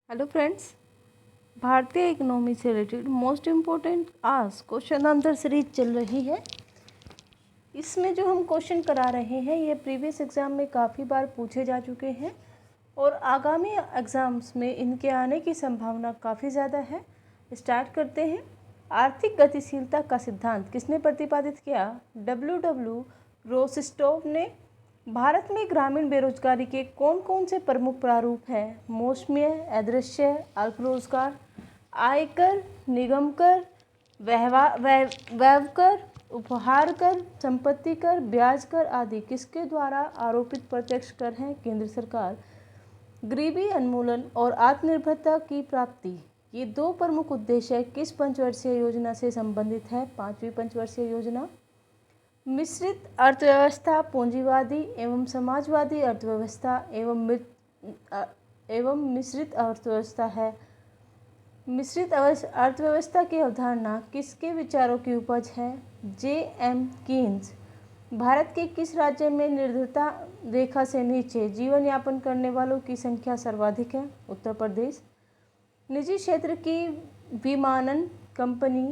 Hello friends. भारतीय economy से related most important ask question answer series चल रही है। इसमें जो हम क्वेश्चन करा रहे हैं ये प्रीवियस एग्ज़ाम में काफ़ी बार पूछे जा चुके हैं और आगामी एग्ज़ाम्स में इनके आने की संभावना काफ़ी ज़्यादा है। स्टार्ट करते हैं। आर्थिक गतिशीलता का सिद्धांत किसने प्रतिपादित किया? डब्ल्यू रोस्टोव ने। भारत में ग्रामीण बेरोजगारी के कौन कौन से प्रमुख प्रारूप हैं? मौसमीय, अदृश्य, अल्प रोजगार, आयकर, निगम कर, व्यय कर, उपहार कर, संपत्ति कर, ब्याज कर आदि किसके द्वारा आरोपित प्रत्यक्ष कर हैं? केंद्र सरकार। गरीबी उन्मूलन और आत्मनिर्भरता की प्राप्ति, ये दो प्रमुख उद्देश्य किस पंचवर्षीय योजना से संबंधित है? 5वीं पंचवर्षीय योजना। मिश्रित अर्थव्यवस्था पूंजीवादी एवं समाजवादी अर्थव्यवस्था एवं मिश्रित अर्थव्यवस्था है। मिश्रित अर्थव्यवस्था की अवधारणा किसके विचारों की उपज है? J.M. कीन्स। भारत के किस राज्य में निर्धनता रेखा से नीचे जीवन यापन करने वालों की संख्या सर्वाधिक है? उत्तर प्रदेश। निजी क्षेत्र की विमानन कंपनी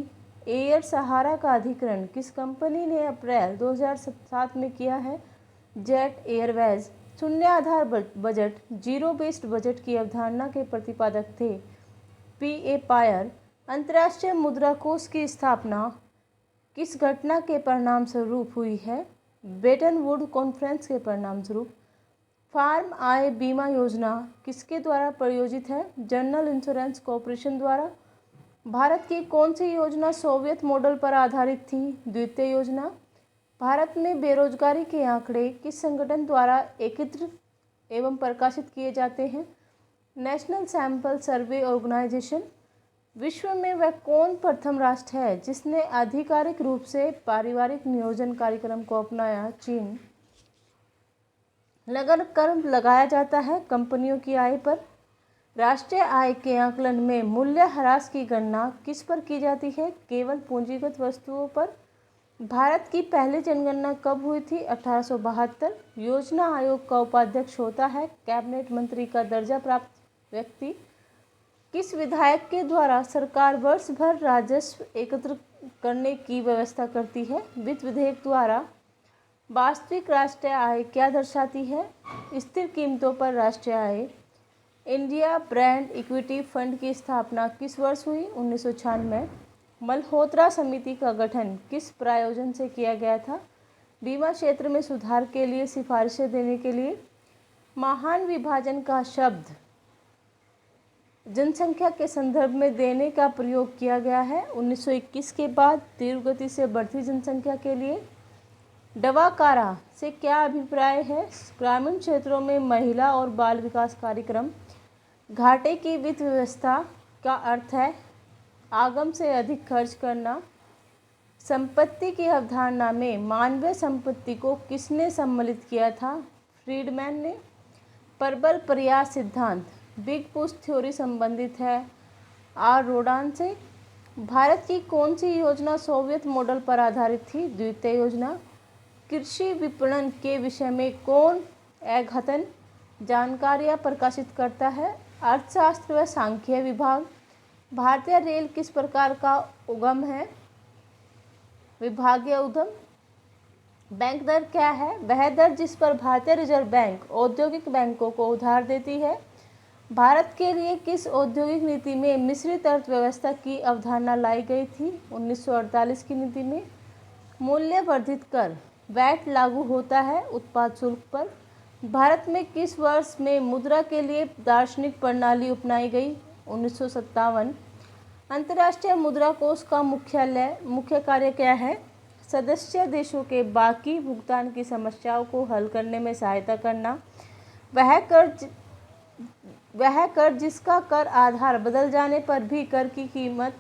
एयर सहारा का अधिग्रहण किस कंपनी ने अप्रैल 2007 में किया है? Jet Airways. शून्य आधार बजट, जीरो बेस्ड बजट की अवधारणा के प्रतिपादक थे P.A. पायर। अंतर्राष्ट्रीय मुद्रा कोष की स्थापना किस घटना के परिणाम स्वरूप हुई है? ब्रेटन वुड कॉन्फ्रेंस के परिणाम स्वरूप। फार्म आय बीमा योजना किसके द्वारा प्रायोजित है? जनरल इंश्योरेंस कॉरपोरेशन द्वारा। भारत की कौन सी योजना सोवियत मॉडल पर आधारित थी? द्वितीय योजना। भारत में बेरोजगारी के आंकड़े किस संगठन द्वारा एकत्रित एवं प्रकाशित किए जाते हैं? National Sample Survey Organisation. विश्व में वह कौन प्रथम राष्ट्र है जिसने आधिकारिक रूप से पारिवारिक नियोजन कार्यक्रम को अपनाया? चीन। नगर कर लगाया जाता है कंपनियों की आय पर। राष्ट्रीय आय के आकलन में मूल्यह्रास की गणना किस पर की जाती है? केवल पूंजीगत वस्तुओं पर। भारत की पहली जनगणना कब हुई थी? 1872। योजना आयोग का उपाध्यक्ष होता है कैबिनेट मंत्री का दर्जा प्राप्त व्यक्ति। किस विधायक के द्वारा सरकार वर्ष भर राजस्व एकत्र करने की व्यवस्था करती है? वित्त विधेयक द्वारा। वास्तविक राष्ट्रीय आय क्या दर्शाती है? स्थिर कीमतों पर राष्ट्रीय आय। इंडिया ब्रांड इक्विटी फंड की स्थापना किस वर्ष हुई? 1996। मल्होत्रा समिति का गठन किस प्रायोजन से किया गया था? बीमा क्षेत्र में सुधार के लिए सिफारिशें देने के लिए। महान विभाजन का शब्द जनसंख्या के संदर्भ में देने का प्रयोग किया गया है 1921 के बाद तीव्र गति से बढ़ती जनसंख्या के लिए। डवाकारा से क्या अभिप्राय है? ग्रामीण क्षेत्रों में महिला और बाल विकास कार्यक्रम। घाटे की वित्त व्यवस्था का अर्थ है आगम से अधिक खर्च करना। संपत्ति की अवधारणा में मानवीय संपत्ति को किसने सम्मिलित किया था? फ्रीडमैन ने। प्रबल प्रयास सिद्धांत बिग पुश थ्योरी संबंधित है आर रोडान से। भारत की कौन सी योजना सोवियत मॉडल पर आधारित थी? द्वितीय योजना। कृषि विपणन के विषय में कौन अद्यतन जानकारियाँ प्रकाशित करता है? अर्थशास्त्र व सांख्यिकी विभाग। भारतीय रेल किस प्रकार का उद्यम है? विभागीय उद्यम। बैंक दर क्या है? वह दर जिस पर भारतीय रिजर्व बैंक औद्योगिक बैंकों को उधार देती है। भारत के लिए किस औद्योगिक नीति में मिश्रित अर्थव्यवस्था की अवधारणा लाई गई थी? 1948 की नीति में। मूल्य वर्धित कर वैट लागू होता है उत्पाद शुल्क पर। भारत में किस वर्ष में मुद्रा के लिए दार्शनिक प्रणाली अपनाई गई? 1957। अंतर्राष्ट्रीय मुद्रा कोष का मुख्य कार्य क्या है? सदस्य देशों के बाकी भुगतान की समस्याओं को हल करने में सहायता करना। वह कर जिसका कर आधार बदल जाने पर भी कर की कीमत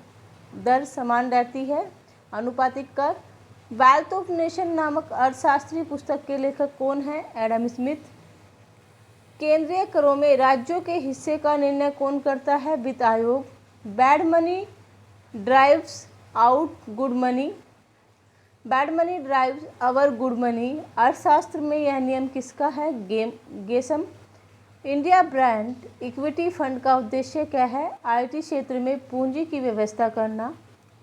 दर समान रहती है, अनुपातिक कर। वेल्थ ऑफ नेशन नामक अर्थशास्त्रीय पुस्तक के लेखक कौन है? Adam Smith. केंद्रीय करों में राज्यों के हिस्से का निर्णय कौन करता है? वित्त आयोग। Bad money drives out good money. Bad money drives our good money. अर्थशास्त्र में यह नियम किसका है? Gresham. India brand equity fund का उद्देश्य क्या है? आईटी क्षेत्र में पूंजी की व्यवस्था करना।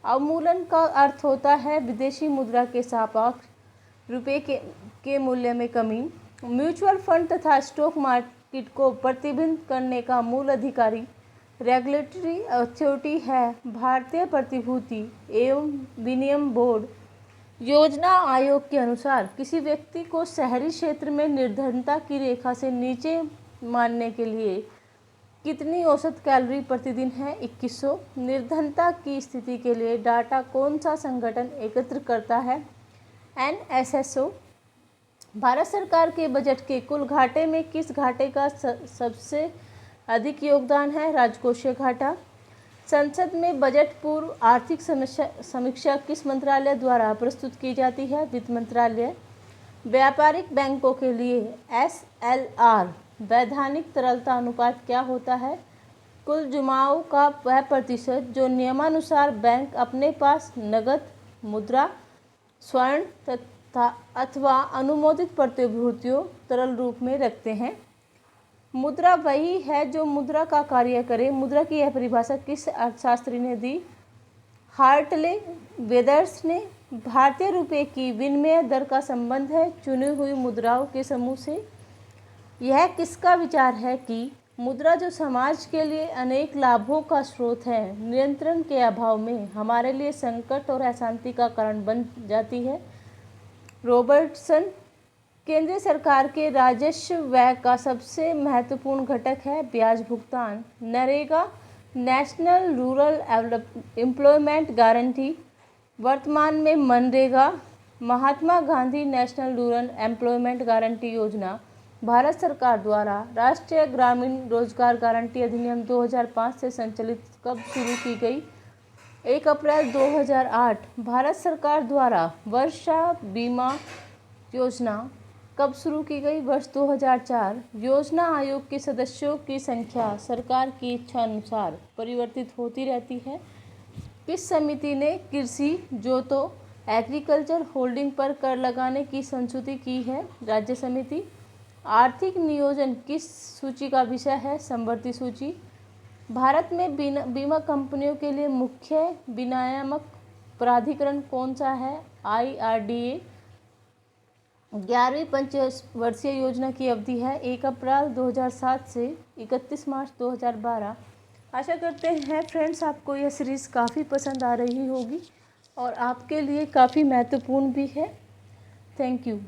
अवमूलन का अर्थ होता है विदेशी मुद्रा के सापेक्ष रुपये के मूल्य में कमी। म्यूचुअल फंड तथा स्टॉक मार्केट को प्रतिबंधित करने का मूल अधिकारी रेगुलेटरी अथॉरिटी है भारतीय प्रतिभूति एवं विनिमय बोर्ड। योजना आयोग के अनुसार किसी व्यक्ति को शहरी क्षेत्र में निर्धनता की रेखा से नीचे मानने के लिए कितनी औसत कैलोरी प्रतिदिन है? 2100। निर्धनता की स्थिति के लिए डाटा कौन सा संगठन एकत्र करता है? NSSO। भारत सरकार के बजट के कुल घाटे में किस घाटे का सबसे अधिक योगदान है? राजकोषीय घाटा। संसद में बजट पूर्व आर्थिक समीक्षा किस मंत्रालय द्वारा प्रस्तुत की जाती है? वित्त मंत्रालय। व्यापारिक बैंकों के लिए SLR वैधानिक तरलता अनुपात क्या होता है? कुल जमाओं का वह प्रतिशत जो नियमानुसार बैंक अपने पास नकद, मुद्रा, स्वर्ण तथा अथवा अनुमोदित प्रतिभूतियों तरल रूप में रखते हैं। मुद्रा वही है जो मुद्रा का कार्य करे। मुद्रा की यह परिभाषा किस अर्थशास्त्री ने दी? हार्टले वेदर्स ने। भारतीय रुपये की विनिमय दर का संबंध है चुनी हुई मुद्राओं के समूह से। यह किसका विचार है कि मुद्रा जो समाज के लिए अनेक लाभों का स्रोत है, नियंत्रण के अभाव में हमारे लिए संकट और अशांति का कारण बन जाती है? रॉबर्टसन। केंद्र सरकार के राजस्व व्यय का सबसे महत्वपूर्ण घटक है ब्याज भुगतान। NREGA national rural employment guarantee, वर्तमान में MNREGA, Mahatma Gandhi national rural employment guarantee योजना भारत सरकार द्वारा राष्ट्रीय ग्रामीण रोजगार गारंटी अधिनियम 2005 से संचालित कब शुरू की गई? 1 अप्रैल 2008। भारत सरकार द्वारा वर्षा बीमा योजना कब शुरू की गई? वर्ष 2004। योजना आयोग के सदस्यों की संख्या सरकार की इच्छा अनुसार परिवर्तित होती रहती है। किस समिति ने कृषि जोतों एग्रीकल्चर होल्डिंग पर कर लगाने की संस्तुति की है? राज्य समिति। आर्थिक नियोजन किस सूची का विषय है? समवर्ती सूची। भारत में बीमा कंपनियों के लिए मुख्य विनियामक प्राधिकरण कौन सा है? IRDA। 11वीं पंचवर्षीय योजना की अवधि है 1 अप्रैल 2007 से 31 मार्च 2012। आशा करते हैं फ्रेंड्स आपको यह सीरीज़ काफ़ी पसंद आ रही होगी और आपके लिए काफ़ी महत्वपूर्ण भी है। Thank you.